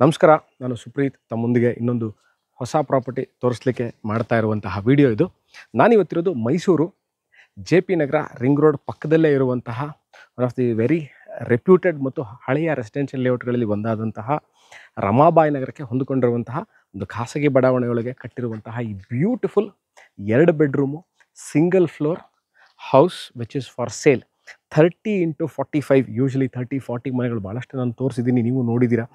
ನಮಸ್ಕಾರ, ನಾನು ಸುಪ್ರೀತ್. ತಮ್ಮೊಂದಿಗೆ ಇನ್ನೊಂದು ಹೊಸ ಪ್ರಾಪರ್ಟಿ ತೋರಿಸ್ಲಿಕ್ಕೆ ಮಾಡ್ತಾ ಇರುವಂತಹ ವಿಡಿಯೋ ಇದು. ನಾನಿವತ್ತಿರೋದು Mysuru JP Nagar ring road ಪಕ್ಕದಲ್ಲೇ ಇರುವಂತಹ one of the very reputed ಮತ್ತು ಹಳೆಯ ರೆಸಿಡೆನ್ಷಿಯಲ್ ಲೇಔಟ್ಗಳಲ್ಲಿ ಒಂದಾದಂತಹ ರಮಾಬಾಯಿ ನಗರಕ್ಕೆ ಹೊಂದಿಕೊಂಡಿರುವಂತಹ ಒಂದು ಖಾಸಗಿ ಬಡಾವಣೆಯೊಳಗೆ ಕಟ್ಟಿರುವಂತಹ ಈ beautiful 2 bedroom single floor house which is for sale. 30x45, usually 30-40 ಮನೆಗಳು ಭಾಳಷ್ಟು ನಾನು ತೋರಿಸಿದ್ದೀನಿ, ನೀವು ನೋಡಿದ್ದೀರಾ.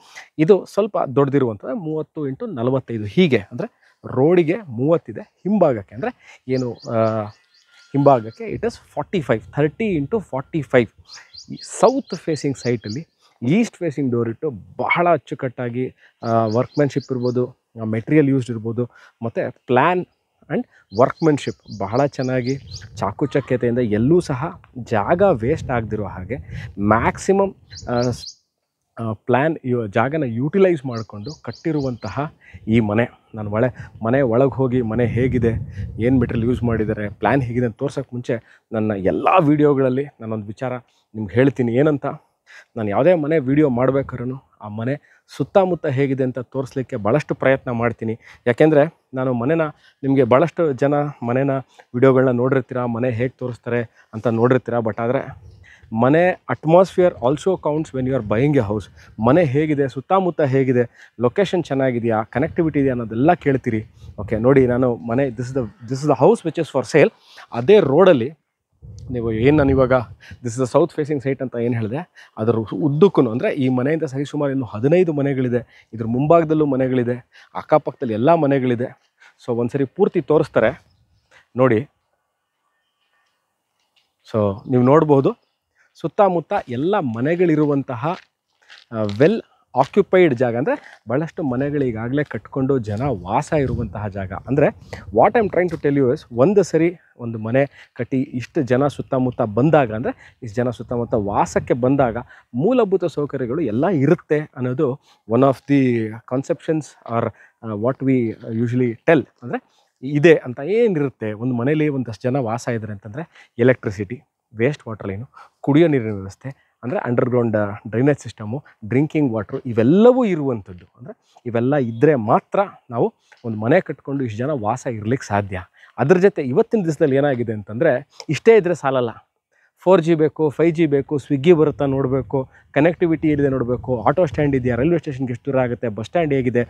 ಇದು ಸ್ವಲ್ಪ ದೊಡ್ಡದಿರುವಂಥದ್ದು 30x45 ಹೀಗೆ, ಅಂದರೆ ರೋಡಿಗೆ 30 ಇದೆ, ಹಿಂಭಾಗಕ್ಕೆ ಅಂದರೆ ಏನು ಹಿಂಭಾಗಕ್ಕೆ it is 45, 30x45. South facing ಸೈಟಲ್ಲಿ ಈಸ್ಟ್ ಫೇಸಿಂಗ್ ಡೋರ್ ಇಟ್ಟು ಬಹಳ ಅಚ್ಚುಕಟ್ಟಾಗಿ ವರ್ಕ್ಮೆನ್ಶಿಪ್ ಇರ್ಬೋದು, ಮೆಟೀರಿಯಲ್ ಯೂಸ್ಡ್ ಇರ್ಬೋದು, ಮತ್ತು ಪ್ಲ್ಯಾನ್ ಆ್ಯಂಡ್ ವರ್ಕ್ಮೆನ್ಶಿಪ್ ಬಹಳ ಚೆನ್ನಾಗಿ ಚಾಕುಚಕ್ಯತೆಯಿಂದ ಎಲ್ಲೂ ಸಹ ಜಾಗ ವೇಸ್ಟ್ ಆಗದಿರೋ ಹಾಗೆ ಮ್ಯಾಕ್ಸಿಮಮ್ ಜಾಗನ ಯೂಟಿಲೈಸ್ ಮಾಡಿಕೊಂಡು ಕಟ್ಟಿರುವಂತಹ ಈ ಮನೆ. ನಾನು ಮನೆ ಒಳಗೆ ಹೋಗಿ ಮನೆ ಹೇಗಿದೆ, ಏನು ಮೆಟೀರಿಯಲ್ ಯೂಸ್ ಮಾಡಿದ್ದಾರೆ, ಪ್ಲ್ಯಾನ್ ಹೇಗಿದೆ ಅಂತ ತೋರ್ಸೋಕ್ಕೆ ಮುಂಚೆ ನನ್ನ ಎಲ್ಲ ವೀಡಿಯೋಗಳಲ್ಲಿ ನಾನೊಂದು ವಿಚಾರ ನಿಮ್ಗೆ ಹೇಳ್ತೀನಿ. ಏನಂತ, ನಾನು ಯಾವುದೇ ಮನೆ ವೀಡಿಯೋ ಮಾಡಬೇಕಾದ್ರೂ ಆ ಮನೆ ಸುತ್ತಮುತ್ತ ಹೇಗಿದೆ ಅಂತ ತೋರಿಸ್ಲಿಕ್ಕೆ ಭಾಳಷ್ಟು ಪ್ರಯತ್ನ ಮಾಡ್ತೀನಿ. ಯಾಕೆಂದರೆ ನಾನು ನಿಮಗೆ ಭಾಳಷ್ಟು ಜನ ಮನೆನ ವೀಡಿಯೋಗಳನ್ನ ನೋಡಿರ್ತೀರ, ಮನೆ ಹೇಗೆ ತೋರಿಸ್ತಾರೆ ಅಂತ ನೋಡಿರ್ತೀರ. ಬಟ್ ಆದರೆ ಮನೆ atmosphere also counts when you are buying a house. ಮನೆ ಹೇಗಿದೆ, ಸುತ್ತಮುತ್ತ ಹೇಗಿದೆ, ಲೊಕೇಶನ್ ಚೆನ್ನಾಗಿದೆಯಾ, ಕನೆಕ್ಟಿವಿಟಿ ಇದೆಯಾ ಅನ್ನೋದೆಲ್ಲ ಕೇಳ್ತೀರಿ. ಓಕೆ, ನೋಡಿ, ನಾನು ಮನೆ this is the house which is for sale. ಅದೇ ರೋಡಲ್ಲಿ ನೀವು ನಾನು ಇವಾಗ this is the south facing site ಅಂತ ಏನು ಹೇಳಿದೆ, ಅದರ ಉದ್ದಕ್ಕೂ ಅಂದರೆ ಈ ಮನೆಯಿಂದ ಸರಿಸುಮಾರು ಇನ್ನು 15 ಮನೆಗಳಿದೆ. ಇದ್ರ ಮುಂಭಾಗದಲ್ಲೂ ಮನೆಗಳಿದೆ, ಅಕ್ಕಪಕ್ಕದಲ್ಲಿ ಎಲ್ಲ ಮನೆಗಳಿದೆ. ಸೊ ಒಂದ್ಸರಿ ಪೂರ್ತಿ ತೋರಿಸ್ತಾರೆ ನೋಡಿ. ಸೊ ನೀವು ನೋಡ್ಬೋದು ಸುತ್ತಮುತ್ತ ಎಲ್ಲ ಮನೆಗಳಿರುವಂತಹ ವೆಲ್ ಆಕ್ಯುಪೈಡ್ ಜಾಗ, ಅಂದರೆ ಭಾಳಷ್ಟು ಮನೆಗಳಿಗಾಗಲೇ ಕಟ್ಕೊಂಡು ಜನ ವಾಸ ಇರುವಂತಹ ಜಾಗ. ಅಂದರೆ what I am trying to tell you is, ಒಂದು ಸರಿ ಒಂದು ಮನೆ ಕಟ್ಟಿ ಇಷ್ಟು ಜನ ಸುತ್ತಮುತ್ತ ಬಂದಾಗ, ಅಂದರೆ ಇಷ್ಟು ಜನ ಸುತ್ತಮುತ್ತ ವಾಸಕ್ಕೆ ಬಂದಾಗ ಮೂಲಭೂತ ಸೌಕರ್ಯಗಳು ಎಲ್ಲ ಇರುತ್ತೆ ಅನ್ನೋದು one of the conceptions are what we usually tell. ಅಂದರೆ ಇದೆ ಅಂತ ಏನಿರುತ್ತೆ ಒಂದು ಮನೇಲಿ ಒಂದಷ್ಟು ಜನ ವಾಸ ಇದ್ದಾರೆ ಅಂತಂದರೆ ಎಲೆಕ್ಟ್ರಿಸಿಟಿ, ವೇಸ್ಟ್ ವಾಟರ್ ಲೈನು, ಕುಡಿಯೋ ನೀರಿನ ವ್ಯವಸ್ಥೆ, ಅಂದರೆ underground drainage system, drinking water, ಇವೆಲ್ಲವೂ ಇರುವಂಥದ್ದು. ಅಂದರೆ ಇವೆಲ್ಲ ಇದ್ದರೆ ಮಾತ್ರ ನಾವು ಒಂದು ಮನೆ ಕಟ್ಕೊಂಡು ಇಷ್ಟು ಜನ ವಾಸ ಇರಲಿಕ್ಕೆ ಸಾಧ್ಯ. ಅದ್ರ ಜೊತೆ ಇವತ್ತಿನ ದಿವಸದಲ್ಲಿ ಏನಾಗಿದೆ ಅಂತಂದರೆ, ಇಷ್ಟೇ ಇದ್ದರೆ ಸಾಲಲ್ಲ, 4G ಬೇಕು, 5G ಬೇಕು, ಸ್ವಿಗ್ಗಿ ಬರುತ್ತಾ ನೋಡಬೇಕು, ಕನೆಕ್ಟಿವಿಟಿ ಇದೆ ನೋಡಬೇಕು, ಆಟೋ ಸ್ಟ್ಯಾಂಡ್ ಇದೆಯಾ, ರೈಲ್ವೆ ಸ್ಟೇಷನ್ಗೆ ಎಷ್ಟು ದೂರ ಆಗುತ್ತೆ, ಬಸ್ ಸ್ಟ್ಯಾಂಡ್ ಹೇಗಿದೆ,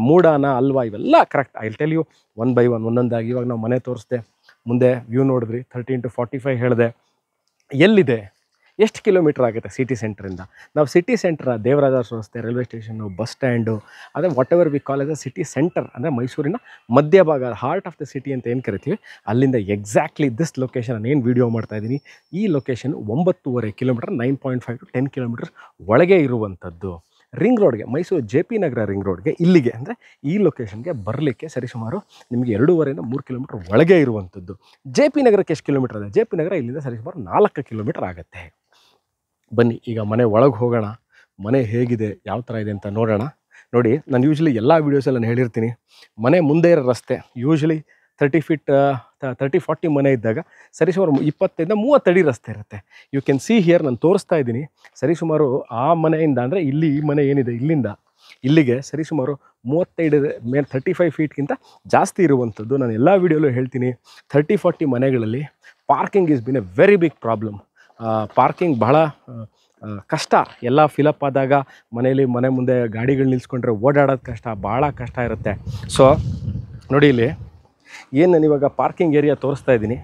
ಮೂಡಾನ ಅಲ್ವಾ, ಇವೆಲ್ಲ correct. I will tell you one by one ಒಂದೊಂದಾಗಿ. ಇವಾಗ ನಾವು ಮನೆ ತೋರಿಸ್ದೆ, ಮುಂದೆ ವ್ಯೂ ನೋಡಿದ್ರಿ, 30x45 ಹೇಳಿದೆ. ಎಲ್ಲಿದೆ, ಎಷ್ಟು ಕಿಲೋಮೀಟ್ರ್ ಆಗುತ್ತೆ ಸಿಟಿ ಸೆಂಟ್ರಿಂದ? ನಾವು ಸಿಟಿ ಸೆಂಟ್ರ ದೇವರಾಜ ರಸ್ತೆ, ರೈಲ್ವೆ ಸ್ಟೇಷನ್ನು, ಬಸ್ ಸ್ಟ್ಯಾಂಡು, ಅದೇ whatever we call as a city centre, ಅಂದರೆ ಮೈಸೂರಿನ ಮಧ್ಯಭಾಗ, ಹಾರ್ಟ್ ಆಫ್ ದ ಸಿಟಿ ಅಂತ ಏನು ಕರಿತೀವಿ, ಅಲ್ಲಿಂದ ಎಕ್ಸಾಕ್ಟ್ಲಿ ದಿಸ್ ಲೊಕೇಶನ್ ನಾನು ಏನು ವೀಡಿಯೋ ಮಾಡ್ತಾಯಿದ್ದೀನಿ, ಈ ಲೊಕೇಶನ್ 9.5 ಕಿಲೋಮೀಟರ್, 9.5 to 10 ಕಿಲೋಮೀಟರ್ ಒಳಗೆ ಇರುವಂಥದ್ದು. ರಿಂಗ್ ರೋಡ್ಗೆ, ಮೈಸೂರು JP ನಗರ ರಿಂಗ್ ರೋಡ್ಗೆ, ಇಲ್ಲಿಗೆ ಅಂದರೆ ಈ ಲೊಕೇಶನ್ಗೆ ಬರಲಿಕ್ಕೆ ಸರಿಸುಮಾರು ನಿಮಗೆ 2.5-3 ಕಿಲೋಮೀಟರ್ ಒಳಗೆ ಇರುವಂಥದ್ದು. JP ನಗರಕ್ಕೆ ಎಷ್ಟು ಕಿಲೋಮೀಟರ್ ಇದೆ? JP ನಗರ ಇಲ್ಲಿಂದ ಸರಿಸುಮಾರು 4 ಕಿಲೋಮೀಟರ್ ಆಗುತ್ತೆ. ಬನ್ನಿ ಈಗ ಮನೆ ಒಳಗೆ ಹೋಗೋಣ, ಮನೆ ಹೇಗಿದೆ, ಯಾವ ಥರ ಇದೆ ಅಂತ ನೋಡೋಣ. ನೋಡಿ, ನಾನು ಯೂಶ್ವಲಿ ಎಲ್ಲ ವೀಡಿಯೋಸಲ್ಲಿ ನಾನು ಹೇಳಿರ್ತೀನಿ, ಮನೆ ಮುಂದೆ ಇರೋ ರಸ್ತೆ ಯೂಶ್ವಲಿ 30 ಫೀಟ್ 30-40 ಮನೆ ಇದ್ದಾಗ ಸರಿಸುಮಾರು 25-30 ಅಡಿ ರಸ್ತೆ ಇರುತ್ತೆ. ಯು ಕ್ಯಾನ್ ಸಿ ಹಿಯರ್, ನಾನು ತೋರಿಸ್ತಾ ಇದ್ದೀನಿ. ಸರಿಸುಮಾರು ಆ ಮನೆಯಿಂದ, ಅಂದರೆ ಇಲ್ಲಿ ಈ ಮನೆ ಏನಿದೆ ಇಲ್ಲಿಂದ ಇಲ್ಲಿಗೆ ಸರಿಸುಮಾರು 35 ಫೀಟ್ಗಿಂತ ಜಾಸ್ತಿ ಇರುವಂಥದ್ದು. ನಾನು ಎಲ್ಲ ವೀಡಿಯೋಲ್ಲೂ ಹೇಳ್ತೀನಿ, 30-40 ಮನೆಗಳಲ್ಲಿ parking is been a very big problem. Parking ಬಹಳ ಕಷ್ಟ. ಎಲ್ಲ ಫಿಲಪ್ ಆದಾಗ ಮನೆ ಮುಂದೆ ಗಾಡಿಗಳು ನಿಲ್ಸ್ಕೊಂಡ್ರೆ ಓಡಾಡೋದು ಕಷ್ಟ, ಭಾಳ ಕಷ್ಟ ಇರುತ್ತೆ. ಸೊ ನೋಡಿ, ಇಲ್ಲಿ ಏನು ನಾನು ಇವಾಗ ಪಾರ್ಕಿಂಗ್ ಏರಿಯಾ ತೋರಿಸ್ತಾ ಇದ್ದೀನಿ,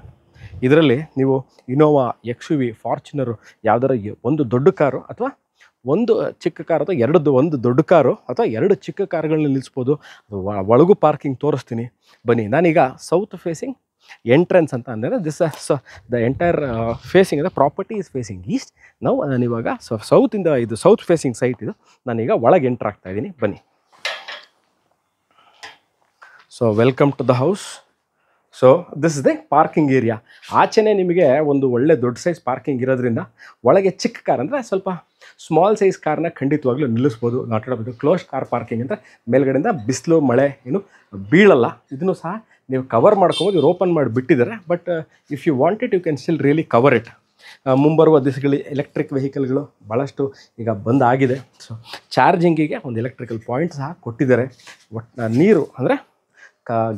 ಇದರಲ್ಲಿ ನೀವು ಇನೋವಾ, XUV, ಫಾರ್ಚುನರು, ಯಾವುದಾರ ಒಂದು ದೊಡ್ಡ ಕಾರು ಅಥವಾ ಒಂದು ಚಿಕ್ಕ ಕಾರು, ಅಥವಾ ಒಂದು ದೊಡ್ಡ ಕಾರು ಅಥವಾ 2 ಚಿಕ್ಕ ಕಾರುಗಳನ್ನ ನಿಲ್ಲಿಸ್ಬೋದು. ಒಳಗೂ ಪಾರ್ಕಿಂಗ್ ತೋರಿಸ್ತೀನಿ ಬನ್ನಿ. ನಾನೀಗ ಸೌತ್ ಫೇಸಿಂಗ್ ಎಂಟ್ರೆನ್ಸ್ ಅಂತ ಅಂದರೆ ದ ಎಂಟೈರ್ ಫೇಸಿಂಗ್ ಅಂದರೆ ಪ್ರಾಪರ್ಟಿ ಈಸ್ ಫೇಸಿಂಗ್ ಈಸ್ಟ್. ನಾನಿವಾಗ ಸೌತಿಂದ, ಇದು ಸೌತ್ ಫೇಸಿಂಗ್ ಸೈಟ್ ಇದು. ನಾನೀಗ ಒಳಗೆ ಎಂಟ್ರ್ ಆಗ್ತಾ ಇದ್ದೀನಿ, ಬನ್ನಿ. So welcome to the house. So this is the parking area. ಆಚೆನೇ ನಿಮಗೆ ಒಂದು ಒಳ್ಳೆ ದೊಡ್ಡ ಸೈಜ್ ಪಾರ್ಕಿಂಗ್ ಇರೋದ್ರಿಂದ ಒಳಗೆ ಚಿಕ್ಕ ಕಾರ್, ಅಂದರೆ ಸ್ವಲ್ಪ ಸ್ಮಾಲ್ ಸೈಜ್ ಕಾರ್ನ ಖಂಡಿತವಾಗ್ಲೂ ನಿಲ್ಲಿಸ್ಬೋದು. ನಾಟ್ ಇದು ಕ್ಲೋಸ್ ಕಾರ್ ಪಾರ್ಕಿಂಗ್ ಅಂತ, ಮೇಲ್ಗಡೆಯಿಂದ ಬಿಸಿಲು ಮಳೆ ಏನು ಬೀಳಲ್ಲ. ಇದನ್ನು ಸಹ ನೀವು ಕವರ್ ಮಾಡ್ಕೊಬೋದು. ಇವ್ರು ಓಪನ್ ಮಾಡಿ ಬಿಟ್ಟಿದ್ದಾರೆ, but if you want it you can still really cover it. ಮುಂಬರುವ ದಿವಸಗಳಲ್ಲಿ ಎಲೆಕ್ಟ್ರಿಕ್ ವೆಹಿಕಲ್ಗಳು ಭಾಳಷ್ಟು ಈಗ ಬಂದಾಗಿದೆ. ಸೊ ಚಾರ್ಜಿಂಗಿಗೆ ಒಂದು ಎಲೆಕ್ಟ್ರಿಕಲ್ ಪಾಯಿಂಟ್ ಸಹ ಕೊಟ್ಟಿದ್ದಾರೆ. ನೀರು ಅಂದರೆ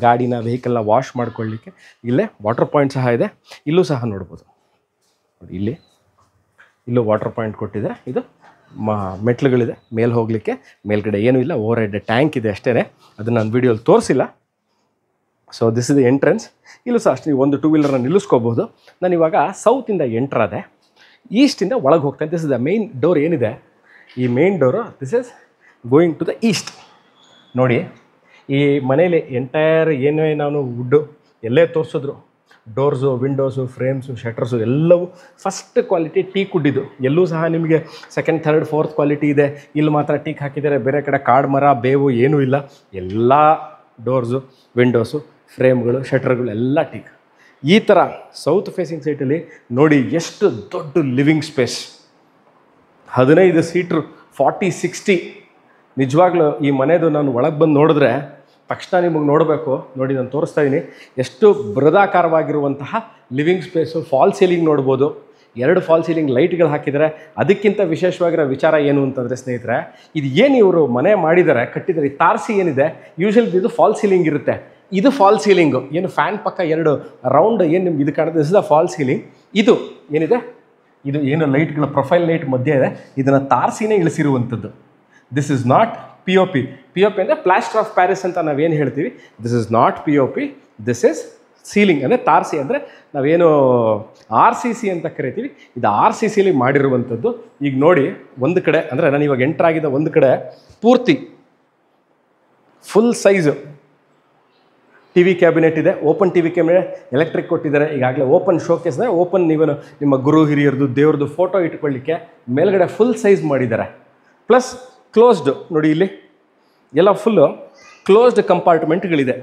ಗಾಡಿನ ವೆಹಿಕಲ್ನ ವಾಶ್ ಮಾಡ್ಕೊಳ್ಳಿಕ್ಕೆ ಇಲ್ಲೇ ವಾಟರ್ ಪಾಯಿಂಟ್ ಸಹ ಇದೆ. ಇಲ್ಲೂ ಸಹ ನೋಡ್ಬೋದು ನೋಡಿ, ಇಲ್ಲೂ ವಾಟರ್ ಪಾಯಿಂಟ್ ಕೊಟ್ಟಿದ್ದಾರೆ. ಇದು ಮೆಟ್ಲುಗಳಿದೆ ಮೇಲೆ ಹೋಗಲಿಕ್ಕೆ. ಮೇಲ್ಗಡೆ ಏನೂ ಇಲ್ಲ, ಓವರ್ ಹೆಡ್ ಟ್ಯಾಂಕ್ ಇದೆ ಅಷ್ಟೇ. ಅದನ್ನು ನಾನು ವೀಡಿಯೋಲಿ ತೋರಿಸಿಲ್ಲ. So this is the entrance. ಇಲ್ಲೂ ಸಹ ಅಷ್ಟು ನೀವು ಒಂದು ಟೂ ವೀಲರ್ನ ನಿಲ್ಲಿಸ್ಕೋಬೋದು. ನಾನು ಇವಾಗ ಸೌತಿಂದ ಎಂಟ್ರಾದೆ, ಈಸ್ಟಿಂದ ಒಳಗೆ ಹೋಗ್ತೇನೆ. This is the main door ಏನಿದೆ, ಈ main door this is going to the east. ನೋಡಿ ಈ ಮನೇಲಿ ಎಂಟೈರ್ ಏನೇ ನಾನು ವುಡ್ಡು ಎಲ್ಲೇ ತೋರಿಸಿದ್ರು, ಡೋರ್ಸು, ವಿಂಡೋಸು, ಫ್ರೇಮ್ಸು, ಶಟರ್ಸು ಎಲ್ಲವೂ ಫಸ್ಟ್ ಕ್ವಾಲಿಟಿ ಟೀಕ್ ವುಡ್. ಇದು ಎಲ್ಲೂ ಸಹ ನಿಮಗೆ ಸೆಕೆಂಡ್, ಥರ್ಡ್, ಫೋರ್ತ್ ಕ್ವಾಲಿಟಿ ಇದೆ. ಇಲ್ಲಿ ಮಾತ್ರ ಟೀಕ್ ಹಾಕಿದ್ದಾರೆ, ಬೇರೆ ಕಡೆ ಕಾಡು ಮರ, ಬೇವು ಏನೂ ಇಲ್ಲ. ಎಲ್ಲ ಡೋರ್ಸು, ವಿಂಡೋಸು, ಫ್ರೇಮ್ಗಳು, ಶಟರ್ಗಳು ಎಲ್ಲ ಟೀಕ್. ಈ ಥರ ಸೌತ್ ಫೇಸಿಂಗ್ ಸೈಟಲ್ಲಿ ನೋಡಿ ಎಷ್ಟು ದೊಡ್ಡ ಲಿವಿಂಗ್ ಸ್ಪೇಸ್. 15 ಸೀಟ್ರು 40-60. ನಿಜವಾಗ್ಲೂ ಈ ಮನೆದು ನಾನು ಒಳಗೆ ಬಂದು ನೋಡಿದ್ರೆ ತಕ್ಷಣ ನಿಮಗೆ ನೋಡಬೇಕು. ನೋಡಿ ನಾನು ತೋರಿಸ್ತಾ ಇದ್ದೀನಿ ಎಷ್ಟು ಬೃಹದಾಕಾರವಾಗಿರುವಂತಹ ಲಿವಿಂಗ್ ಸ್ಪೇಸು. ಫಾಲ್ ಸೀಲಿಂಗ್ ನೋಡ್ಬೋದು, 2 ಫಾಲ್ ಸೀಲಿಂಗ್ ಲೈಟ್ಗಳು ಹಾಕಿದ್ದಾರೆ. ಅದಕ್ಕಿಂತ ವಿಶೇಷವಾಗಿರೋ ವಿಚಾರ ಏನು ಅಂತಂದರೆ ಸ್ನೇಹಿತರೆ, ಇದು ಏನು ಇವರು ಮನೆ ಮಾಡಿದ್ದಾರೆ, ಕಟ್ಟಿದ್ದಾರೆ, ಈ ತಾರಸಿ ಏನಿದೆ ಯೂಶಲಿ ಇದು ಫಾಲ್ ಸೀಲಿಂಗ್ ಇರುತ್ತೆ. ಇದು ಫಾಲ್ ಸೀಲಿಂಗು. ಏನು ಫ್ಯಾನ್ ಪಕ್ಕ 2 ರೌಂಡ್ ಏನು ನಿಮ್ಗೆ ಇದು ಕಾಣುತ್ತೆ, this is the fall ceiling. ಇದು ಏನಿದೆ, ಇದು ಏನು ಲೈಟ್ಗಳ ಪ್ರೊಫೈಲ್ ಲೈಟ್ ಮಧ್ಯೆ ಇದೆ, ಇದನ್ನು ತಾರಸಿನೇ ಇಳಿಸಿರುವಂಥದ್ದು. This is not P O P. P O P ಅಂದರೆ ಪ್ಲಾಸ್ಟರ್ ಆಫ್ ಪ್ಯಾರಿಸ್ ಅಂತ ನಾವೇನು ಹೇಳ್ತೀವಿ. This is not P O P, this is ceiling. ಅಂದರೆ ತಾರಸಿ ಅಂದರೆ ನಾವೇನು RCC ಅಂತ ಕರಿತೀವಿ, ಇದು RCCಲಿ ಮಾಡಿರುವಂಥದ್ದು. ಈಗ ನೋಡಿ ಒಂದು ಕಡೆ ಅಂದರೆ ನಾನು ಇವಾಗ ಎಂಟ್ರಾಗಿದ್ದ ಒಂದು ಕಡೆ ಪೂರ್ತಿ ಫುಲ್ ಸೈಜು TV ಕ್ಯಾಬಿನೆಟ್ ಇದೆ. ಓಪನ್ TV ಕ್ಯಾಬಿನೆಟ್, ಎಲೆಕ್ಟ್ರಿಕ್ ಕೊಟ್ಟಿದ್ದಾರೆ. ಈಗಾಗಲೇ ಓಪನ್ ಶೋಕೇಸ್ ಅಂದರೆ ಓಪನ್ ನೀವು ನಿಮ್ಮ ಗುರು ಹಿರಿಯರದು ದೇವ್ರದ್ದು ಫೋಟೋ ಇಟ್ಕೊಳ್ಳಿಕ್ಕೆ ಮೇಲ್ಗಡೆ ಫುಲ್ ಸೈಜ್ ಮಾಡಿದ್ದಾರೆ. ಪ್ಲಸ್ ಕ್ಲೋಸ್ಡ್ ನೋಡಿ, ಇಲ್ಲಿ ಎಲ್ಲ ಫುಲ್ಲು ಕ್ಲೋಸ್ಡ್ ಕಂಪಾರ್ಟ್ಮೆಂಟ್ಗಳಿದೆ.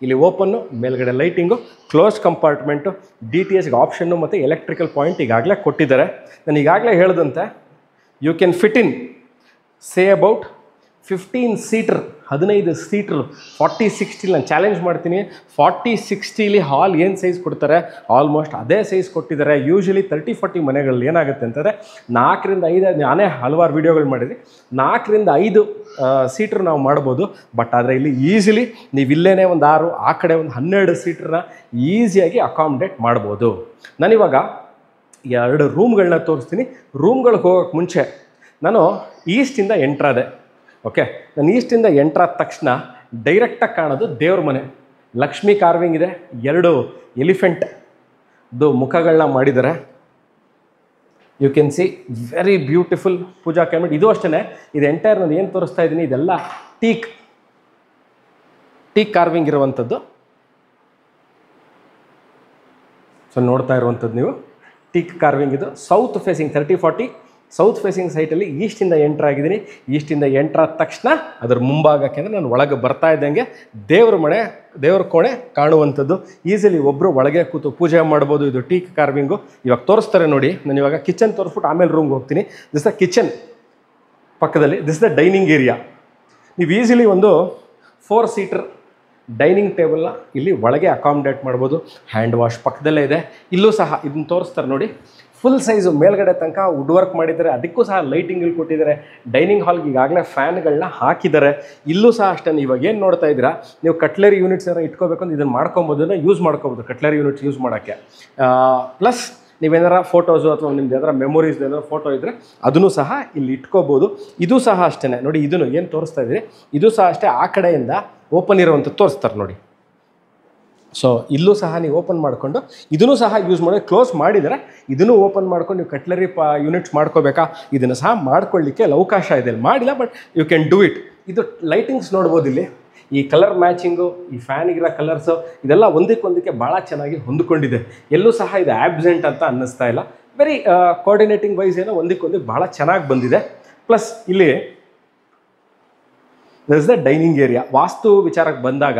ಇಲ್ಲಿ ಓಪನ್ನು, ಮೇಲ್ಗಡೆ lighting, closed compartment, DTH option ಮತ್ತು ಎಲೆಕ್ಟ್ರಿಕಲ್ ಪಾಯಿಂಟ್ ಈಗಾಗಲೇ ಕೊಟ್ಟಿದ್ದಾರೆ. ನಾನು ಈಗಾಗಲೇ ಹೇಳಿದಂತೆ you can fit in say about 15 seater 15 seater 40-60. ನಾನು ಚಾಲೆಂಜ್ ಮಾಡ್ತೀನಿ, 40-60ಲಿ ಹಾಲ್ ಏನು ಸೈಜ್ ಕೊಡ್ತಾರೆ ಆಲ್ಮೋಸ್ಟ್ ಅದೇ ಸೈಜ್ ಕೊಟ್ಟಿದ್ದಾರೆ. ಯೂಶಲಿ 30-40 ಮನೆಗಳಲ್ಲಿ ಏನಾಗುತ್ತೆ ಅಂತಂದರೆ 4ರಿಂದ 5, ನಾನೇ ಹಲವಾರು ವೀಡಿಯೋಗಳು ಮಾಡಿದ್ವಿ, 4ರಿಂದ 5 ಸೀಟ್ರ್ ನಾವು ಮಾಡ್ಬೋದು. ಬಟ್ ಆದರೆ ಇಲ್ಲಿ ಈಸಿಲಿ ನೀವು ಇಲ್ಲೇ ಒಂದು 6, ಆ ಕಡೆ ಒಂದು 12 ಸೀಟ್ರನ್ನ ಈಸಿಯಾಗಿ ಅಕಾಮಡೇಟ್ ಮಾಡ್ಬೋದು. ನಾನಿವಾಗ 2 ರೂಮ್ಗಳನ್ನ ತೋರಿಸ್ತೀನಿ. ರೂಮ್ಗಳಿಗೆ ಹೋಗೋಕ್ಕೆ ಮುಂಚೆ ನಾನು ಈಸ್ಟಿಂದ ಎಂಟ್ರಾದೆ. ಓಕೆ, ನಾನು ಈಸ್ಟಿಂದ ಎಂಟ್ರಾದ ತಕ್ಷಣ ಡೈರೆಕ್ಟಾಗಿ ಕಾಣೋದು ದೇವ್ರ ಮನೆ. ಲಕ್ಷ್ಮೀ ಕಾರ್ವಿಂಗ್ ಇದೆ, 2 ಎಲಿಫೆಂಟ್ದು ಮುಖಗಳನ್ನ ಮಾಡಿದ್ದಾರೆ. You can see very beautiful puja cabinet. ಇದು ಅಷ್ಟೇ, ಇದು ಎಂಟೈರ್ ನಾನು ಏನು ತೋರಿಸ್ತಾ ಇದ್ದೀನಿ ಇದೆಲ್ಲ ಟೀಕ್ ಕಾರ್ವಿಂಗ್ ಇರುವಂಥದ್ದು. ಸೊ ನೋಡ್ತಾ ಇರುವಂಥದ್ದು ನೀವು ಟೀಕ್ ಕಾರ್ವಿಂಗ್. ಇದು ಸೌತ್ ಫೇಸಿಂಗ್ 30-40 ಸೌತ್ ಫೇಸಿಂಗ್ ಸೈಟಲ್ಲಿ ಈಸ್ಟಿಂದ ಎಂಟ್ರಾಗಿದ್ದೀನಿ. ಈಸ್ಟಿಂದ ಎಂಟ್ರಾದ ತಕ್ಷಣ ಅದರ ಮುಂಭಾಗಕ್ಕೆ ಅಂದರೆ ನಾನು ಒಳಗೆ ಬರ್ತಾ ಇದ್ದಂಗೆ ದೇವ್ರ ಕೋಣೆ ಕಾಣುವಂಥದ್ದು. ಈಸಿಲಿ ಒಬ್ಬರು ಒಳಗೆ ಕೂತು ಪೂಜೆ ಮಾಡ್ಬೋದು. ಇದು ಟೀಕ್ ಕಾರ್ವಿಂಗು ಇವಾಗ ತೋರಿಸ್ತಾರೆ ನೋಡಿ. ನಾನು ಇವಾಗ ಕಿಚನ್ ತೋರಿಸ್ಬಿಟ್ಟು ಆಮೇಲೆ ರೂಮ್ಗೆ ಹೋಗ್ತೀನಿ. ದಿಸ್ ದ ಕಿಚನ್ ಪಕ್ಕದಲ್ಲಿ, ದಿಸ್ ದ ಡೈನಿಂಗ್ ಏರಿಯಾ. ನೀವು ಈಸಿಲಿ ಒಂದು 4 ಸೀಟರ್ ಡೈನಿಂಗ್ ಟೇಬಲ್ನ ಇಲ್ಲಿ ಒಳಗೆ ಅಕಾಮಡೇಟ್ ಮಾಡ್ಬೋದು. ಹ್ಯಾಂಡ್ ವಾಶ್ ಪಕ್ಕದಲ್ಲೇ ಇದೆ. ಇಲ್ಲೂ ಸಹ ಇದನ್ನು ತೋರಿಸ್ತಾರೆ ನೋಡಿ, ಫುಲ್ ಸೈಜು ಮೇಲ್ಗಡೆ ತನಕ ವುಡ್ ವರ್ಕ್ ಮಾಡಿದ್ದಾರೆ. ಅದಕ್ಕೂ ಸಹ ಲೈಟಿಂಗ್ ಕೊಟ್ಟಿದ್ದಾರೆ. ಡೈನಿಂಗ್ ಹಾಲ್ಗೆ ಈಗಾಗಲೇ ಫ್ಯಾನ್ಗಳನ್ನ ಹಾಕಿದ್ದಾರೆ. ಇಲ್ಲೂ ಸಹ ಅಷ್ಟೇ. ಇವಾಗ ಏನು ನೋಡ್ತಾ ಇದ್ದೀರಾ, ನೀವು ಕಟ್ಲರಿ ಯೂನಿಟ್ಸ್ ಏನಾರು ಇಟ್ಕೋಬೇಕು ಅಂತ ಇದನ್ನು ಮಾಡ್ಕೊಬೋದು, ಯೂಸ್ ಮಾಡ್ಕೋಬೋದು. ಕಟ್ಲರಿ ಯೂನಿಟ್ಸ್ ಯೂಸ್ ಮಾಡೋಕ್ಕೆ ಪ್ಲಸ್ ನೀವೇನಾರ ಫೋಟೋಸು ಅಥವಾ ನಿಮ್ದು ಏನಾರ ಮೆಮೊರೀಸ್ ಏನಾರ ಫೋಟೋ ಇದ್ದರೆ ಅದನ್ನು ಸಹ ಇಲ್ಲಿ ಇಟ್ಕೋಬೋದು. ಇದು ಸಹ ಅಷ್ಟೇ ನೋಡಿ, ಇದನ್ನು ಏನು ತೋರಿಸ್ತಾ ಇದ್ದೀರಿ ಇದು ಸಹ ಅಷ್ಟೇ ಆ ಕಡೆಯಿಂದ ಓಪನ್ ಇರೋವಂಥದ್ದು ತೋರಿಸ್ತಾರೆ ನೋಡಿ. ಸೊ ಇಲ್ಲೂ ಸಹ ನೀವು ಓಪನ್ ಮಾಡಿಕೊಂಡು ಇದನ್ನು ಸಹ ಯೂಸ್ ಮಾಡಿ, ಕ್ಲೋಸ್ ಮಾಡಿದರೆ ಇದನ್ನು ಓಪನ್ ಮಾಡ್ಕೊಂಡು ನೀವು ಕಟ್ಲರಿ ಯೂನಿಟ್ಸ್ ಮಾಡ್ಕೋಬೇಕಾ, ಇದನ್ನು ಸಹ ಮಾಡ್ಕೊಳ್ಳಿಕ್ಕೆ ಅವಕಾಶ ಇದೆ. ಮಾಡಿಲ್ಲ, but you can do it. ಇದು ಲೈಟಿಂಗ್ಸ್ ನೋಡ್ಬೋದು ಇಲ್ಲಿ. ಈ ಕಲರ್ ಮ್ಯಾಚಿಂಗು, ಈ ಫ್ಯಾನಿಗಿರೋ ಕಲರ್ಸು ಇದೆಲ್ಲ ಒಂದಕ್ಕೊಂದಕ್ಕೆ ಭಾಳ ಚೆನ್ನಾಗಿ ಹೊಂದ್ಕೊಂಡಿದೆ. ಎಲ್ಲೂ ಸಹ ಇದು ಆಬ್ಸೆಂಟ್ ಅಂತ ಅನ್ನಿಸ್ತಾ ಇಲ್ಲ. ವೆರಿ ಕೋಆರ್ಡಿನೇಟಿಂಗ್ ವೈಸ್ ಏನೋ ಒಂದಕ್ಕೊಂದಕ್ಕೆ ಭಾಳ ಚೆನ್ನಾಗಿ ಬಂದಿದೆ. ಪ್ಲಸ್ ಇಲ್ಲಿ this is the dining area. ವಾಸ್ತು ವಿಚಾರಕ್ಕೆ ಬಂದಾಗ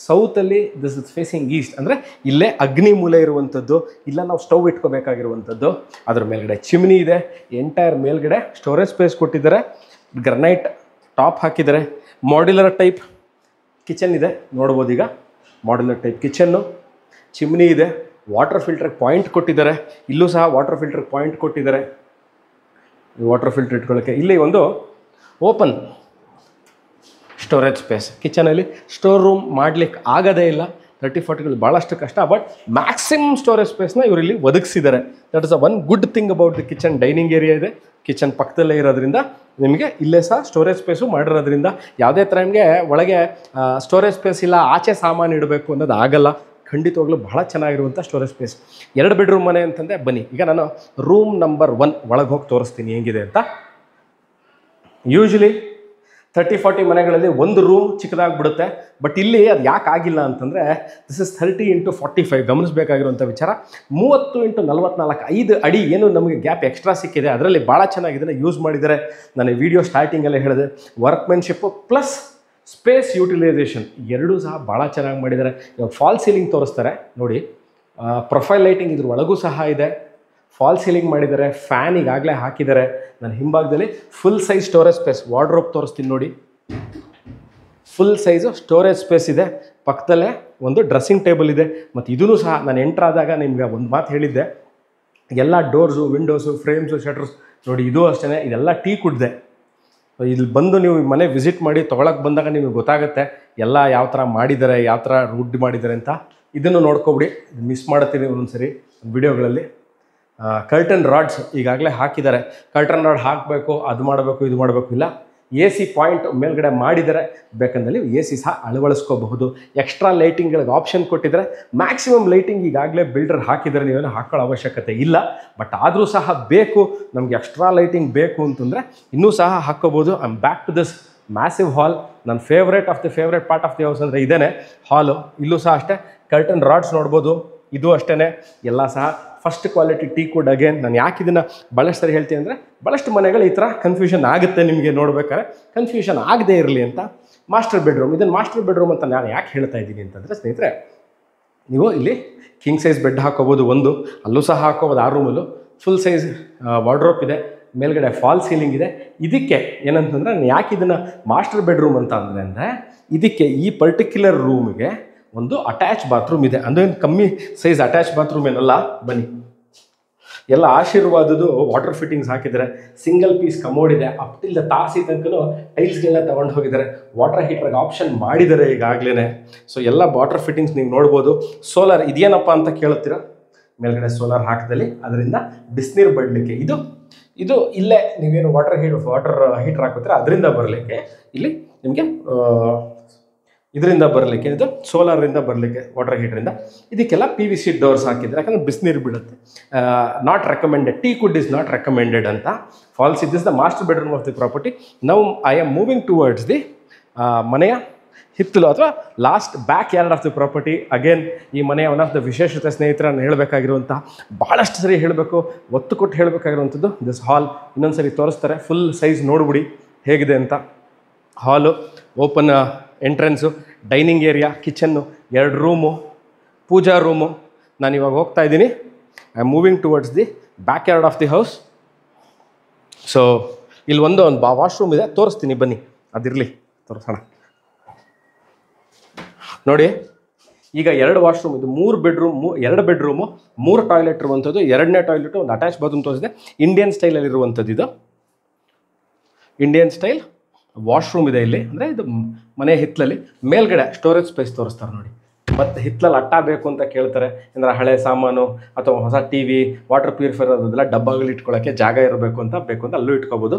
ಸೌತಲ್ಲಿ ದಿಸ್ ಇಸ್ ಫೇಸಿಂಗ್ ಈಸ್ಟ್ ಅಂದರೆ ಇಲ್ಲೇ ಅಗ್ನಿ ಮೂಲೆ ಇರುವಂಥದ್ದು. ಇಲ್ಲ ನಾವು ಸ್ಟವ್ ಇಟ್ಕೋಬೇಕಾಗಿರುವಂಥದ್ದು. ಅದ್ರ ಮೇಲ್ಗಡೆ ಚಿಮ್ನಿ ಇದೆ. ಎಂಟೈರ್ ಮೇಲ್ಗಡೆ ಸ್ಟೋರೇಜ್ ಸ್ಪೇಸ್ ಕೊಟ್ಟಿದ್ದಾರೆ. ಗ್ರನೈಟ್ ಟಾಪ್ ಹಾಕಿದ್ದಾರೆ. ಮಾಡ್ಯುಲರ್ ಟೈಪ್ ಕಿಚನ್ ಇದೆ ನೋಡ್ಬೋದು. ಈಗ ಮಾಡ್ಯುಲರ್ ಟೈಪ್ ಕಿಚನ್ನು, ಚಿಮ್ನಿ ಇದೆ, ವಾಟರ್ ಫಿಲ್ಟರ್ ಪಾಯಿಂಟ್ ಕೊಟ್ಟಿದ್ದಾರೆ. ಇಲ್ಲೂ ಸಹ ವಾಟರ್ ಫಿಲ್ಟರ್ ಪಾಯಿಂಟ್ ಕೊಟ್ಟಿದ್ದಾರೆ. ವಾಟರ್ ಫಿಲ್ಟರ್ ಇಟ್ಕೊಳ್ಳೋಕ್ಕೆ ಇಲ್ಲಿ ಒಂದು ಓಪನ್ ಸ್ಟೋರೇಜ್ ಸ್ಪೇಸ್. ಕಿಚನಲ್ಲಿ ಸ್ಟೋರ್ ರೂಮ್ ಮಾಡಲಿಕ್ಕೆ ಆಗೋದೇ ಇಲ್ಲ. 30-40 ಭಾಳಷ್ಟು ಕಷ್ಟ. ಬಟ್ ಮ್ಯಾಕ್ಸಿಮಮ್ ಸ್ಟೋರೇಜ್ ಸ್ಪೇಸ್ನ ಇವರು ಇಲ್ಲಿ ಒದಗಿಸಿದ್ದಾರೆ. That is a one good thing about the kitchen. Dining area ಇದೆ, ಕಿಚನ್ ಪಕ್ಕದಲ್ಲೇ ಇರೋದ್ರಿಂದ ನಿಮಗೆ ಇಲ್ಲೇ ಸಹ ಸ್ಟೋರೇಜ್ ಸ್ಪೇಸು ಮಾಡಿರೋದ್ರಿಂದ ಯಾವುದೇ ಥರ ನಿಮಗೆ ಒಳಗೆ ಸ್ಟೋರೇಜ್ ಸ್ಪೇಸ್ ಇಲ್ಲ, ಆಚೆ ಸಾಮಾನು ಇಡಬೇಕು ಅನ್ನೋದು ಆಗಲ್ಲ. ಖಂಡಿತವಾಗ್ಲೂ ಬಹಳ ಚೆನ್ನಾಗಿರುವಂಥ ಸ್ಟೋರೇಜ್ ಸ್ಪೇಸ್. 2 ಬೆಡ್ರೂಮ್ ಮನೆ ಅಂತಂದರೆ ಬನ್ನಿ ಈಗ ನಾನು ರೂಮ್ ನಂಬರ್ 1 ಒಳಗೆ ಹೋಗಿ ತೋರಿಸ್ತೀನಿ ಹೆಂಗಿದೆ ಅಂತ. ಯೂಶ್ವಲಿ 30-40 ಮನೆಗಳಲ್ಲಿ ಒಂದು ರೂಮ್ ಚಿಕ್ಕದಾಗ್ಬಿಡುತ್ತೆ. ಬಟ್ ಇಲ್ಲಿ ಅದು ಯಾಕೆ ಆಗಿಲ್ಲ ಅಂತಂದರೆ ದಿಸ್ ಇಸ್ 30x45. ಗಮನಿಸಬೇಕಾಗಿರುವಂಥ ವಿಚಾರ 30x44, 5 ಅಡಿ ಏನು ನಮಗೆ ಗ್ಯಾಪ್ ಎಕ್ಸ್ಟ್ರಾ ಸಿಕ್ಕಿದೆ. ಅದರಲ್ಲಿ ಭಾಳ ಚೆನ್ನಾಗಿದೆ, ಯೂಸ್ ಮಾಡಿದ್ದಾರೆ. ನಾನು ವಿಡಿಯೋ ಸ್ಟಾರ್ಟಿಂಗಲ್ಲೇ ಹೇಳಿದೆ, ವರ್ಕ್ಮೆನ್ಶಿಪ್ಪು ಪ್ಲಸ್ ಸ್ಪೇಸ್ ಯೂಟಿಲೈಸೇಷನ್ ಎರಡೂ ಸಹ ಭಾಳ ಚೆನ್ನಾಗಿ ಮಾಡಿದ್ದಾರೆ. ಇವಾಗ ಫಾಲ್ ಸೀಲಿಂಗ್ ತೋರಿಸ್ತಾರೆ ನೋಡಿ. ಪ್ರೊಫೈಲ್ ಲೈಟಿಂಗ್ ಇದ್ರ ಒಳಗೂ ಸಹ ಇದೆ. ಫಾಲ್ ಸೀಲಿಂಗ್ ಮಾಡಿದ್ದಾರೆ, ಫ್ಯಾನ್ ಈಗಾಗಲೇ ಹಾಕಿದ್ದಾರೆ. ನನ್ನ ಹಿಂಭಾಗದಲ್ಲಿ full size storage space, wardrobe ತೋರಿಸ್ತೀನಿ ನೋಡಿ. ಫುಲ್ ಸೈಜು ಸ್ಟೋರೇಜ್ ಸ್ಪೇಸ್ ಇದೆ. ಪಕ್ಕದಲ್ಲೇ ಒಂದು ಡ್ರೆಸ್ಸಿಂಗ್ ಟೇಬಲ್ ಇದೆ. ಮತ್ತು ಇದೂ ಸಹ ನಾನು ಎಂಟ್ರ್ ಆದಾಗ ನಿಮ್ಗೆ ಒಂದು ಮಾತು ಹೇಳಿದ್ದೆ, ಎಲ್ಲ ಡೋರ್ಸು, ವಿಂಡೋಸು, ಫ್ರೇಮ್ಸು, ಶಟರ್ಸ್ ನೋಡಿ. ಇದು ಅಷ್ಟೇ, ಇದೆಲ್ಲ ಟೀ ಕುಡ್ದೆ. ಇಲ್ಲಿ ಬಂದು ನೀವು ಮನೆ ವಿಸಿಟ್ ಮಾಡಿ ತೊಗೊಳಕ್ಕೆ ಬಂದಾಗ ನಿಮಗೆ ಗೊತ್ತಾಗುತ್ತೆ ಎಲ್ಲ ಯಾವ ಥರ ಮಾಡಿದ್ದಾರೆ, ಯಾವ ಥರ ವುಡ್ ಮಾಡಿದ್ದಾರೆ ಅಂತ. ಇದನ್ನು ನೋಡ್ಕೊಬಿಡಿ, ಮಿಸ್ ಮಾಡ್ತೀನಿ ಒಂದೊಂದು ಸರಿ ವಿಡಿಯೋಗಳಲ್ಲಿ. ಕರ್ಟನ್ ರಾಡ್ಸ್ ಈಗಾಗಲೇ ಹಾಕಿದ್ದಾರೆ. ಕರ್ಟನ್ ರಾಡ್ ಹಾಕಬೇಕು, ಅದು ಮಾಡಬೇಕು, ಇದು ಮಾಡಬೇಕು ಇಲ್ಲ. AC ಪಾಯಿಂಟ್ ಮೇಲ್ಗಡೆ ಮಾಡಿದರೆ ಬೇಕಂದಲ್ಲಿ AC ಸಹ ಅಳವಡಿಸ್ಕೋಬಹುದು. ಎಕ್ಸ್ಟ್ರಾ ಲೈಟಿಂಗ್ಗಳಿಗೆ ಆಪ್ಷನ್ ಕೊಟ್ಟಿದ್ದಾರೆ. ಮ್ಯಾಕ್ಸಿಮಮ್ ಲೈಟಿಂಗ್ ಈಗಾಗಲೇ ಬಿಲ್ಡರ್ ಹಾಕಿದರೆ, ನೀವೇನು ಹಾಕೊಳ್ಳೋ ಅವಶ್ಯಕತೆ ಇಲ್ಲ. ಬಟ್ ಆದರೂ ಸಹ ಬೇಕು, ನಮಗೆ ಎಕ್ಸ್ಟ್ರಾ ಲೈಟಿಂಗ್ ಬೇಕು ಅಂತಂದರೆ ಇನ್ನೂ ಸಹ ಹಾಕ್ಕೋಬೋದು. I am back to this massive hall. ನನ್ನ favourite of the favourite part of the house ಅಂದರೆ ಇದೇನೆ ಹಾಲು. ಇಲ್ಲೂ ಸಹ ಅಷ್ಟೇ ಕರ್ಟನ್ ರಾಡ್ಸ್ ನೋಡ್ಬೋದು. ಇದು ಅಷ್ಟೇ ಎಲ್ಲ ಸಹ first quality teak wood. Again ನಾನು ಯಾಕೆ ಇದನ್ನು ಭಾಳಷ್ಟು ಸರಿ ಹೇಳ್ತೀನಿ ಅಂದರೆ, ಭಾಳಷ್ಟು ಮನೆಗಳು ಈ ಥರ ಕನ್ಫ್ಯೂಷನ್ ಆಗುತ್ತೆ ನಿಮಗೆ ನೋಡ್ಬೇಕಾದ್ರೆ. ಕನ್ಫ್ಯೂಷನ್ ಆಗದೇ ಇರಲಿ ಅಂತ ಮಾಸ್ಟರ್ ಬೆಡ್ರೂಮ್. ಇದನ್ನು ಮಾಸ್ಟರ್ ಬೆಡ್ರೂಮ್ ಅಂತ ನಾನು ಯಾಕೆ ಹೇಳ್ತಾ ಇದ್ದೀನಿ ಅಂತಂದರೆ ಸ್ನೇಹಿತರೆ, ನೀವು ಇಲ್ಲಿ ಕಿಂಗ್ ಸೈಜ್ ಬೆಡ್ ಹಾಕೋಬೋದು ಒಂದು, ಅಲ್ಲೂ ಸಹ ಹಾಕೋಬೋದು. 6 ರೂಮಲ್ಲೂ ಫುಲ್ ಸೈಜ್ ವಾರ್ಡ್ರೋಪ್ ಇದೆ, ಮೇಲ್ಗಡೆ ಫಾಲ್ ಸೀಲಿಂಗ್ ಇದೆ. ಇದಕ್ಕೆ ಏನಂತಂದರೆ ನಾನು ಯಾಕೆ ಇದನ್ನು ಮಾಸ್ಟರ್ ಬೆಡ್ರೂಮ್ ಅಂತ ಅಂದರೆ ಇದಕ್ಕೆ ಈ ಪರ್ಟಿಕ್ಯುಲರ್ ರೂಮಿಗೆ ಒಂದು ಅಟ್ಯಾಚ್ ಬಾತ್ರೂಮ್ ಇದೆ. ಅಂದರೆ ಕಮ್ಮಿ ಸೈಜ್ ಅಟ್ಯಾಚ್ ಬಾತ್ರೂಮ್ ಏನಲ್ಲ. ಬನ್ನಿ, ಎಲ್ಲ ಆಶೀರ್ವಾದದ್ದು ವಾಟರ್ ಫಿಟ್ಟಿಂಗ್ಸ್ ಹಾಕಿದ್ದಾರೆ. ಸಿಂಗಲ್ ಪೀಸ್ ಕಮೋಡ್ ಇದೆ. ಅಪ್ ಟಿಲ್ ದ ತಾಸಿ ತನಕನೂ ಟೈಲ್ಸ್ಗಳನ್ನ ತೊಗೊಂಡು ಹೋಗಿದ್ದಾರೆ. ವಾಟರ್ ಹೀಟರ್ಗೆ ಆಪ್ಷನ್ ಮಾಡಿದ್ದಾರೆ ಈಗಾಗಲೇ. ಸೊ ಎಲ್ಲ ವಾಟರ್ ಫಿಟ್ಟಿಂಗ್ಸ್ ನೀವು ನೋಡ್ಬೋದು. ಸೋಲಾರ್ ಇದೇನಪ್ಪ ಅಂತ ಕೇಳುತ್ತೀರಾ, ಮೇಲ್ಗಡೆ ಸೋಲಾರ್ ಹಾಕಿದಲ್ಲಿ ಅದರಿಂದ ಬಿಸಿನೀರು ಬಡಲಿಕ್ಕೆ ಇದು ಇಲ್ಲೇ ನೀವೇನು ವಾಟರ್ ಹೀಟರ್ ಹಾಕುತ್ತೀರ ಅದರಿಂದ ಬರಲಿಕ್ಕೆ ಇಲ್ಲಿ ನಿಮಗೆ ಇದರಿಂದ ಬರಲಿಕ್ಕೆ, ಇದು ಸೋಲಾರಿಂದ ಬರಲಿಕ್ಕೆ ವಾಟರ್ ಹೀಟ್ರಿಂದ. ಇದಕ್ಕೆಲ್ಲ PVC ಡೋರ್ಸ್ ಹಾಕಿದ್ರೆ, ಯಾಕಂದರೆ ಬಿಸಿನೀರು ಬಿಡುತ್ತೆ. Not recommended, tea could is not recommended ಅಂತ. Falls is the master bedroom of the property. Now I am moving towards the ಮನೆಯ ಹಿತ್ತಲು ಅಥವಾ last back yard of the property. Again ಈ ಮನೆಯ ಒನ್ ಆಫ್ ದ ವಿಶೇಷತೆ ಸ್ನೇಹಿತರನ್ನು ಹೇಳಬೇಕಾಗಿರುವಂಥ, ಭಾಳಷ್ಟು ಸರಿ ಹೇಳಬೇಕು, ಒತ್ತು ಕೊಟ್ಟು ಹೇಳಬೇಕಾಗಿರುವಂಥದ್ದು ದಿಸ್ ಹಾಲ್. ಇನ್ನೊಂದು ಸರಿ ತೋರಿಸ್ತಾರೆ, ಫುಲ್ ಸೈಜ್ ನೋಡ್ಬಿಡಿ ಹೇಗಿದೆ ಅಂತ. Hall, open entrance, dining area, kitchen, 2 room, pooja room. ನಾನು ಇವಾಗ ಹೋಗ್ತಾ ಇದ್ದೀನಿ. I am moving towards the back yard of the house. So ಇಲ್ಲಿ ಒಂದು ವಾಶ್ರೂಮ್ ಇದೆ, ತೋರಿಸ್ತೀನಿ ಬನ್ನಿ. ಅದಿರಲಿ, ತೋರಿಸೋಣ ನೋಡಿ. ಈಗ 2 ವಾಶ್ರೂಮ್, ಇದು 3 ಬೆಡ್ರೂಮ್, 2 ಬೆಡ್ರೂಮು, 3 ಟಾಯ್ಲೆಟ್ ಇರುವಂಥದ್ದು. 2ನೇ ಟಾಯ್ಲೆಟು, ಒಂದು ಅಟ್ಯಾಚ್ ಬಾತ್ರೂಮ್ ತೋರಿಸಿದೆ. ಇಂಡಿಯನ್ ಸ್ಟೈಲಲ್ಲಿರುವಂಥದ್ದು ಇದು. ಇಂಡಿಯನ್ ಸ್ಟೈಲ್ ವಾಶ್ರೂಮ್ ಇದೆ ಇಲ್ಲಿ. ಅಂದರೆ ಇದು ಮನೆ ಹಿತ್ತಲಲ್ಲಿ. ಮೇಲ್ಗಡೆ ಸ್ಟೋರೇಜ್ ಸ್ಪೇಸ್ ತೋರಿಸ್ತಾರೆ ನೋಡಿ. ಮತ್ತು ಹಿತ್ತಲಲ್ಲಿ ಅಟ್ಟ ಬೇಕು ಅಂತ ಕೇಳ್ತಾರೆ, ಅಂದರೆ ಹಳೆ ಸಾಮಾನು ಅಥವಾ ಹೊಸ TV, ವಾಟರ್ ಪ್ಯೂರಿಫೈರ್ ಅದೆಲ್ಲ ಡಬ್ಬಗಳು ಇಟ್ಕೊಳ್ಳೋಕ್ಕೆ ಜಾಗ ಇರಬೇಕು ಅಂತ ಅಲ್ಲೂ ಇಟ್ಕೋಬೋದು.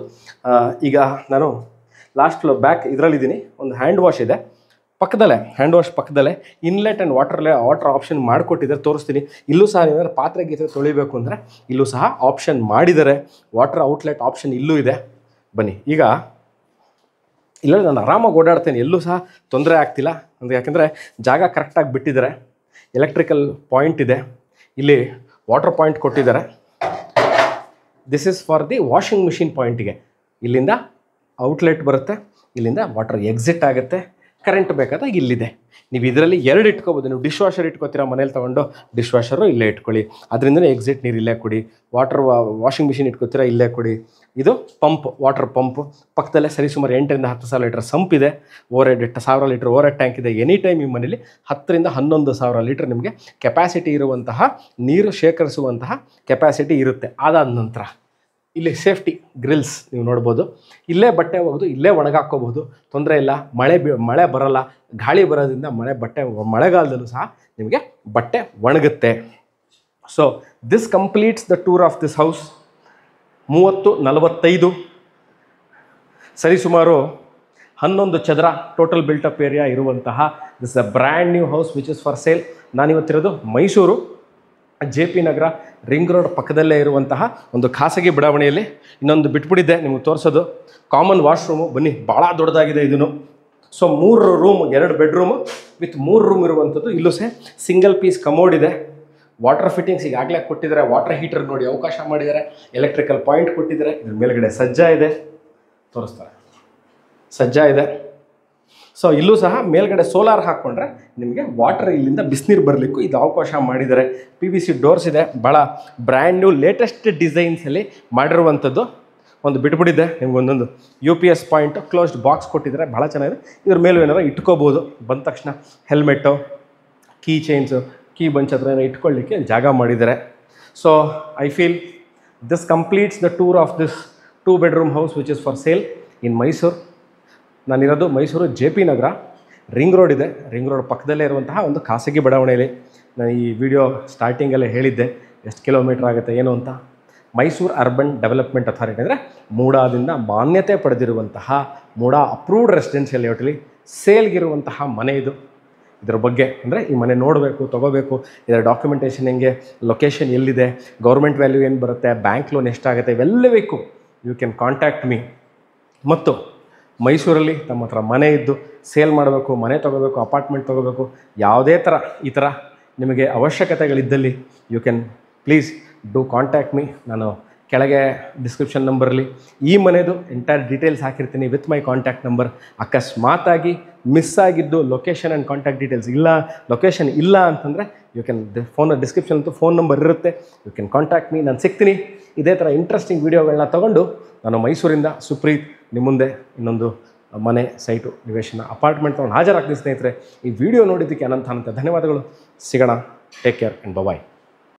ಈಗ ನಾನು ಲಾಸ್ಟ್ ಫ್ಲೋರ್ ಬ್ಯಾಕ್ ಇದರಲ್ಲಿದ್ದೀನಿ. ಒಂದು ಹ್ಯಾಂಡ್ ವಾಶ್ ಇದೆ ಪಕ್ಕದಲ್ಲೇ. ಹ್ಯಾಂಡ್ ವಾಶ್ ಪಕ್ಕದಲ್ಲೇ ಇನ್ಲೆಟ್ ಆ್ಯಂಡ್ ವಾಟರ್ ಆಪ್ಷನ್ ಮಾಡಿಕೊಟ್ಟಿದ್ದಾರೆ, ತೋರಿಸ್ತೀನಿ. ಇಲ್ಲೂ ಸಹ ನೀವೇನಾದ್ರು ಪಾತ್ರೆ ಗೀತ್ರೆ ತೊಳಿಬೇಕು ಅಂದರೆ ಇಲ್ಲೂ ಸಹ ಆಪ್ಷನ್ ಮಾಡಿದ್ದಾರೆ. ವಾಟರ್ ಔಟ್ಲೆಟ್ ಆಪ್ಷನ್ ಇಲ್ಲೂ ಇದೆ. ಬನ್ನಿ, ಈಗ ಇಲ್ಲ ನಾನು ಆರಾಮಾಗಿ ಓಡಾಡ್ತೇನೆ, ಎಲ್ಲೂ ಸಹ ತೊಂದರೆ ಆಗ್ತಿಲ್ಲ. ಅಂದರೆ ಯಾಕೆಂದರೆ ಜಾಗ ಕರೆಕ್ಟಾಗಿ ಬಿಟ್ಟಿದ್ದಾರೆ. ಎಲೆಕ್ಟ್ರಿಕಲ್ ಪಾಯಿಂಟ್ ಇದೆ, ಇಲ್ಲಿ ವಾಟರ್ ಪಾಯಿಂಟ್ ಕೊಟ್ಟಿದ್ದಾರೆ. This is for the washing machine ಪಾಯಿಂಟಿಗೆ. ಇಲ್ಲಿಂದ ಔಟ್ಲೆಟ್ ಬರುತ್ತೆ, ಇಲ್ಲಿಂದ ವಾಟರ್ ಎಕ್ಸಿಟ್ ಆಗುತ್ತೆ. ಕರೆಂಟ್ ಬೇಕಾದಾಗ ಇಲ್ಲಿದೆ. ನೀವು ಇದರಲ್ಲಿ 2 ಇಟ್ಕೋಬೋದು. ನೀವು ಡಿಶ್ ವಾಷರ್ ಇಟ್ಕೋತೀರಾ ಮನೇಲಿ ತೊಗೊಂಡು, ಡಿಶ್ ವಾಷರು ಇಲ್ಲೇ ಇಟ್ಕೊಳ್ಳಿ, ಅದರಿಂದನೇ ಎಕ್ಸಿಟ್ ನೀರು ಇಲ್ಲೇ ಕೊಡಿ. ವಾಷಿಂಗ್ ಮಿಷಿನ್ ಇಟ್ಕೋತೀರಾ ಇಲ್ಲೇ ಕೊಡಿ. ಇದು ಪಂಪ್, ವಾಟರ್ ಪಂಪು. ಪಕ್ಕದಲ್ಲೇ ಸರಿಸುಮಾರು 8ರಿಂದ 10,000 ಲೀಟರ್ ಸಂಪ್ ಇದೆ. Over head 1,000 litre over head tank ಇದೆ. ಎನಿ ಟೈಮ್ ಈ ಮನೇಲಿ 10ರಿಂದ 11,000 ಲೀಟರ್ ನಿಮಗೆ ಕೆಪಾಸಿಟಿ ಇರುವಂತಹ ನೀರು ಶೇಖರಿಸುವಂತಹ ಕೆಪಾಸಿಟಿ ಇರುತ್ತೆ. ಅದಾದ ನಂತರ ಇಲ್ಲಿ ಸೇಫ್ಟಿ ಗ್ರಿಲ್ಸ್ ನೀವು ನೋಡ್ಬೋದು. ಇಲ್ಲೇ ಬಟ್ಟೆ ಒಗೆದು ಇಲ್ಲೇ ಒಣಗಾಕ್ಕೋಬೋದು, ತೊಂದರೆ ಇಲ್ಲ. ಮಳೆ ಬರಲ್ಲ, ಗಾಳಿ ಬರೋದ್ರಿಂದ ಮಳೆಗಾಲದಲ್ಲೂ ಸಹ ನಿಮಗೆ ಬಟ್ಟೆ ಒಣಗುತ್ತೆ. So this completes the tour of this house. 30-45 ಸರಿಸುಮಾರು 11 ಚದರ ಟೋಟಲ್ ಬಿಲ್ಟಪ್ ಏರಿಯಾ ಇರುವಂತಹ this a brand new house which is for sale. ನಾನಿವತ್ತಿರೋದು Mysuru JP Nagar ring road ಪಕ್ಕದಲ್ಲೇ ಇರುವಂತಹ ಒಂದು ಖಾಸಗಿ ಬಡಾವಣೆಯಲ್ಲಿ. ಇನ್ನೊಂದು ಬಿಟ್ಬಿಟ್ಟಿದ್ದೆ ನಿಮಗೆ ತೋರಿಸೋದು, ಕಾಮನ್ ವಾಶ್ರೂಮು. ಬನ್ನಿ, ಭಾಳ ದೊಡ್ಡದಾಗಿದೆ ಇದನ್ನು. So 3 room, 2 bedroom with 3 room ಇರುವಂಥದ್ದು. ಇಲ್ಲೂ ಸಹ ಸಿಂಗಲ್ ಪೀಸ್ ಕಮೋಡ್ ಇದೆ. ವಾಟರ್ ಫಿಟ್ಟಿಂಗ್ಸ್ ಈಗಾಗಲೇ ಕೊಟ್ಟಿದ್ದಾರೆ. ವಾಟರ್ ಹೀಟರ್ ನೋಡಿ ಅವಕಾಶ ಮಾಡಿದ್ದಾರೆ. ಎಲೆಕ್ಟ್ರಿಕಲ್ ಪಾಯಿಂಟ್ ಕೊಟ್ಟಿದ್ದಾರೆ. ಇದ್ರ ಮೇಲ್ಗಡೆ ಸಜ್ಜಾ ಇದೆ, ತೋರಿಸ್ತಾರೆ, ಸಜ್ಜಾ ಇದೆ. ಸೊ ಇಲ್ಲೂ ಸಹ ಮೇಲ್ಗಡೆ ಸೋಲಾರ್ ಹಾಕ್ಕೊಂಡ್ರೆ ನಿಮಗೆ ವಾಟರ್ ಇಲ್ಲಿಂದ ಬಿಸಿನೀರು ಬರಲಿಕ್ಕೂ ಇದು ಅವಕಾಶ ಮಾಡಿದ್ದಾರೆ. PVC ಡೋರ್ಸ್ ಇದೆ. ಭಾಳ ಬ್ರ್ಯಾಂಡ್ ನ್ಯೂ ಲೇಟೆಸ್ಟ್ ಡಿಸೈನ್ಸಲ್ಲಿ ಮಾಡಿರುವಂಥದ್ದು. ಒಂದು ಬಿಟ್ಬಿಟ್ಟಿದ್ದೆ ನಿಮ್ಗೊಂದೊಂದು UPS ಪಾಯಿಂಟು, ಕ್ಲೋಸ್ಡ್ ಬಾಕ್ಸ್ ಕೊಟ್ಟಿದ್ದಾರೆ, ಭಾಳ ಚೆನ್ನಾಗಿದೆ. ಇದ್ರ ಮೇಲೂ ಏನಾರು ಇಟ್ಕೋಬೋದು. ಬಂದ ತಕ್ಷಣ helmet, key chains, key bunch ಹತ್ರ ಏನೋ ಇಟ್ಕೊಳ್ಳಿಕ್ಕೆ ಜಾಗ ಮಾಡಿದ್ದಾರೆ. So I feel this completes the tour of this 2 bedroom house which is for sale in Mysuru. ನಾನಿರೋದು Mysuru JP Nagar, ring road ಇದೆ. ರಿಂಗ್ ರೋಡ್ ಪಕ್ಕದಲ್ಲೇ ಇರುವಂತಹ ಒಂದು ಖಾಸಗಿ ಬಡಾವಣೆಯಲ್ಲಿ. ನಾನು ಈ ವಿಡಿಯೋ ಸ್ಟಾರ್ಟಿಂಗಲ್ಲೇ ಹೇಳಿದ್ದೆ ಎಷ್ಟು ಕಿಲೋಮೀಟ್ರ್ ಆಗುತ್ತೆ ಏನು ಅಂತ. ಮೈಸೂರು ಅರ್ಬನ್ ಡೆವಲಪ್ಮೆಂಟ್ ಅಥಾರಿಟಿ ಅಂದರೆ ಮೂಡಾದಿಂದ ಮಾನ್ಯತೆ ಪಡೆದಿರುವಂತಹ ಮೂಡಾ ಅಪ್ರೂವ್ಡ್ ರೆಸಿಡೆನ್ಷಿಯಲ್ ಲೇಔಟಲ್ಲಿ ಸೇಲ್ಗಿರುವಂತಹ ಮನೆ ಇದು. ಇದರ ಬಗ್ಗೆ ಅಂದರೆ ಈ ಮನೆ ನೋಡಬೇಕು, ತೊಗೋಬೇಕು, ಇದರ ಡಾಕ್ಯುಮೆಂಟೇಷನ್ ಹೆಂಗೆ, ಲೊಕೇಶನ್ ಎಲ್ಲಿದೆ, ಗೌರ್ಮೆಂಟ್ ವ್ಯಾಲ್ಯೂ ಏನು ಬರುತ್ತೆ, ಬ್ಯಾಂಕ್ ಲೋನ್ ಎಷ್ಟಾಗುತ್ತೆ, ಇವೆಲ್ಲಬೇಕು ಯು ಕ್ಯಾನ್ ಕಾಂಟ್ಯಾಕ್ಟ್ ಮೀ. ಮತ್ತು ಮೈಸೂರಲ್ಲಿ ತಮ್ಮ ಹತ್ರ ಮನೆ ಇದ್ದು ಸೇಲ್ ಮಾಡಬೇಕು, ಮನೆ ತೊಗೋಬೇಕು, ಅಪಾರ್ಟ್ಮೆಂಟ್ ತೊಗೋಬೇಕು, ಯಾವುದೇ ಥರ ಈ ಥರ ನಿಮಗೆ ಅವಶ್ಯಕತೆಗಳಿದ್ದಲ್ಲಿ you can please do contact me. ನಾನು ಕೆಳಗೆ ಡಿಸ್ಕ್ರಿಪ್ಷನ್ ನಂಬರಲ್ಲಿ ಈ ಮನೆದು ಎಂಟೈರ್ ಡೀಟೇಲ್ಸ್ ಹಾಕಿರ್ತೀನಿ ವಿತ್ ಮೈ ಕಾಂಟ್ಯಾಕ್ಟ್ ನಂಬರ್. ಅಕಸ್ಮಾತಾಗಿ ಮಿಸ್ ಆಗಿದ್ದು ಲೊಕೇಶನ್ ಆ್ಯಂಡ್ ಕಾಂಟ್ಯಾಕ್ಟ್ ಡೀಟೇಲ್ಸ್ ಇಲ್ಲ, ಲೊಕೇಶನ್ ಇಲ್ಲ ಅಂತಂದರೆ ಯು ಕ್ಯಾನ್ ಡಿಸ್ಕ್ರಿಪ್ಷನ್ ಅಂತೂ ಫೋನ್ ನಂಬರ್ ಇರುತ್ತೆ, ಯು ಕ್ಯಾನ್ ಕಾಂಟ್ಯಾಕ್ಟ್ ಮೀ. ನಾನು ಸಿಗ್ತೀನಿ. ಇದೇ ಥರ ಇಂಟ್ರೆಸ್ಟಿಂಗ್ ವೀಡಿಯೋಗಳನ್ನ ತೊಗೊಂಡು ನಾನು ಮೈಸೂರಿಂದ ಸುಪ್ರೀತ್ ನಿಮ್ಮ ಮುಂದೆ ಇನ್ನೊಂದು ಮನೆ, ಸೈಟು, ನಿವೇಶನ, ಅಪಾರ್ಟ್ಮೆಂಟ್ ತೊಗೊಂಡು ಹಾಜರಾಗ್ತೀನಿ ಸ್ನೇಹಿತರೆ. ಈ ವಿಡಿಯೋ ನೋಡಿದ್ದಕ್ಕೆ ಅನಂತ ಧನ್ಯವಾದಗಳು. ಸಿಗೋಣ. Take care and bye.